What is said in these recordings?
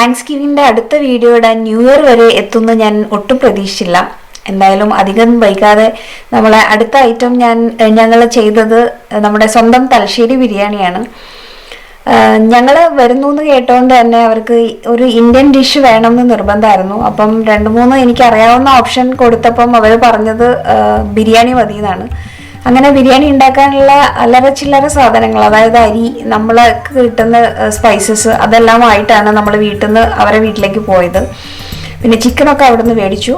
Thanks ഗിവിങ്ങിൻ്റെ അടുത്ത വീഡിയോയുടെ new year വരെ എത്തുമെന്ന് ഞാൻ ഒട്ടും പ്രതീക്ഷിച്ചില്ല. എന്തായാലും അധികം വൈകാതെ നമ്മളെ അടുത്ത ഐറ്റം ഞങ്ങൾ ചെയ്തത് നമ്മുടെ സ്വന്തം തലശ്ശേരി ബിരിയാണിയാണ്. ഞങ്ങൾ വരുന്നു എന്ന് കേട്ടോണ്ട് തന്നെ അവർക്ക് ഒരു ഇന്ത്യൻ ഡിഷ് വേണമെന്ന് നിർബന്ധമായിരുന്നു. അപ്പം 2-3 എനിക്കറിയാവുന്ന ഓപ്ഷൻ കൊടുത്തപ്പം അവർ പറഞ്ഞത് ബിരിയാണി മതി എന്നാണ്. അങ്ങനെ ബിരിയാണി ഉണ്ടാക്കാനുള്ള അല്ലറ ചില്ലറ സാധനങ്ങൾ, അതായത് അരി, നമ്മൾക്ക് കിട്ടുന്ന സ്പൈസസ്, അതെല്ലാമായിട്ടാണ് നമ്മൾ വീട്ടിൽ നിന്ന് അവരെ വീട്ടിലേക്ക് പോയത്. പിന്നെ ചിക്കനൊക്കെ അവിടെ നിന്ന് മേടിച്ചു.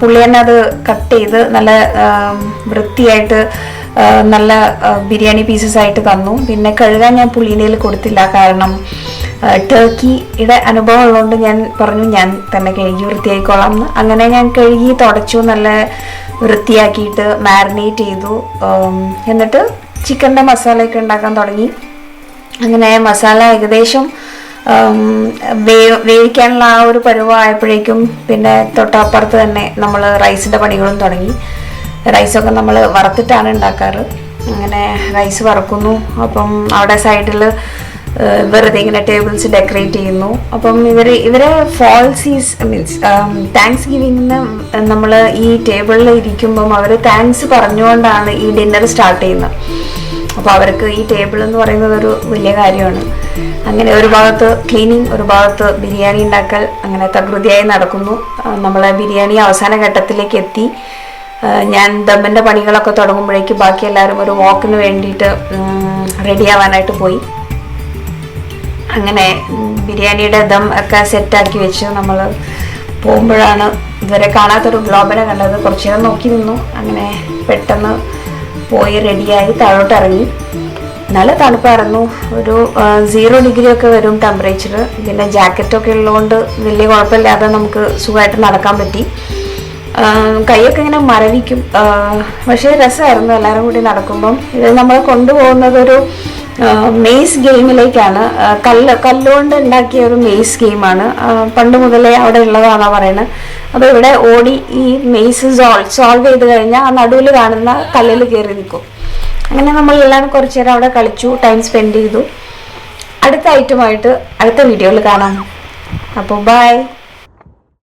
പുള്ളി തന്നെ അത് കട്ട് ചെയ്ത് നല്ല വൃത്തിയായിട്ട് നല്ല ബിരിയാണി പീസസ് ആയിട്ട് തന്നു. പിന്നെ കഴുകാൻ ഞാൻ പുള്ളീൻ്റെ കൊടുത്തില്ല, കാരണം ടർക്കിയുടെ അനുഭവം ഉള്ളതുകൊണ്ട് ഞാൻ പറഞ്ഞു ഞാൻ തന്നെ കഴുകി വൃത്തിയായിക്കോളാം എന്ന്. അങ്ങനെ ഞാൻ കഴുകി തുടച്ചു, നല്ല വൃത്തിയാക്കിയിട്ട് മാരിനേറ്റ് ചെയ്തു. എന്നിട്ട് ചിക്കൻ്റെ മസാലയൊക്കെ ഉണ്ടാക്കാൻ തുടങ്ങി. അങ്ങനെ മസാല ഏകദേശം വേവിക്കാനുള്ള ആ ഒരു പരുവമായപ്പോഴേക്കും പിന്നെ തൊട്ടപ്പുറത്ത് തന്നെ നമ്മൾ റൈസിൻ്റെ പണികളും തുടങ്ങി. റൈസൊക്കെ നമ്മൾ വറുത്തിട്ടാണ് ഉണ്ടാക്കാറ്. അങ്ങനെ റൈസ് വറുക്കുന്നു. അപ്പം അവിടെ സൈഡിൽ വെറുതെ ഇങ്ങനെ ടേബിൾസ് ഡെക്കറേറ്റ് ചെയ്യുന്നു. അപ്പം ഇവരെ ഫോൾ മീൻസ് താങ്ക്സ് ഗിവിങ്ങിന് നമ്മൾ ഈ ടേബിളിൽ ഇരിക്കുമ്പം അവർ താങ്ക്സ് പറഞ്ഞുകൊണ്ടാണ് ഈ ഡിന്നർ സ്റ്റാർട്ട് ചെയ്യുന്നത്. അപ്പോൾ അവർക്ക് ഈ ടേബിൾ എന്ന് പറയുന്നത് ഒരു വലിയ കാര്യമാണ്. അങ്ങനെ ഒരു ഭാഗത്ത് ക്ലീനിങ്, ഒരു ഭാഗത്ത് ബിരിയാണി ഉണ്ടാക്കൽ, അങ്ങനെ തകൃതിയായി നടക്കുന്നു. നമ്മളെ ബിരിയാണി അവസാന ഘട്ടത്തിലേക്ക് എത്തി. ഞാൻ ദമ്മിൻ്റെ പണികളൊക്കെ തുടങ്ങുമ്പോഴേക്ക് ബാക്കി എല്ലാവരും ഒരു വാക്കിന് വേണ്ടിയിട്ട് റെഡി ആവാനായിട്ട് പോയി. അങ്ങനെ ബിരിയാണിയുടെ ദം ഒക്കെ സെറ്റാക്കി വെച്ച് നമ്മൾ പോകുമ്പോഴാണ് ഇതുവരെ കാണാത്തൊരു ഗ്ലോബനെ കണ്ടത്. കുറച്ച് നേരം നോക്കി നിന്നു. അങ്ങനെ പെട്ടെന്ന് പോയി റെഡിയായി താഴോട്ട് ഇറങ്ങി. നല്ല തണുപ്പായിരുന്നു. ഒരു 0 ഡിഗ്രി ഒക്കെ വരും ടെമ്പറേച്ചർ. പിന്നെ ജാക്കറ്റൊക്കെ ഉള്ളതുകൊണ്ട് വലിയ കുഴപ്പമില്ലാതെ നമുക്ക് സുഖമായിട്ട് നടക്കാൻ പറ്റി. കൈയൊക്കെ ഇങ്ങനെ മരവിക്കും, പക്ഷേ രസമായിരുന്നു എല്ലാവരും കൂടി നടക്കുമ്പം. ഇത് നമ്മൾ കൊണ്ടുപോകുന്നത് ഒരു മെയ്സ് ഗെയിമിലേക്കാണ്. കല്ലുകൊണ്ട് ഉണ്ടാക്കിയ ഒരു മെയ്സ് ഗെയിമാണ്. പണ്ട് മുതലേ അവിടെ ഉള്ളതാണെന്നാണ് പറയുന്നത്. അപ്പോൾ ഇവിടെ ഓടി ഈ മെയ്സ് സോൾവ് ചെയ്ത് കഴിഞ്ഞാൽ ആ നടുവിൽ കാണുന്ന കല്ലിൽ കയറി നിൽക്കും. അങ്ങനെ നമ്മളെല്ലാവരും കുറച്ച് നേരം അവിടെ കളിച്ചു, ടൈം സ്പെൻഡ് ചെയ്തു. അടുത്ത ഐറ്റമായിട്ട് അടുത്ത വീഡിയോയിൽ കാണാം. അപ്പോൾ ബൈ.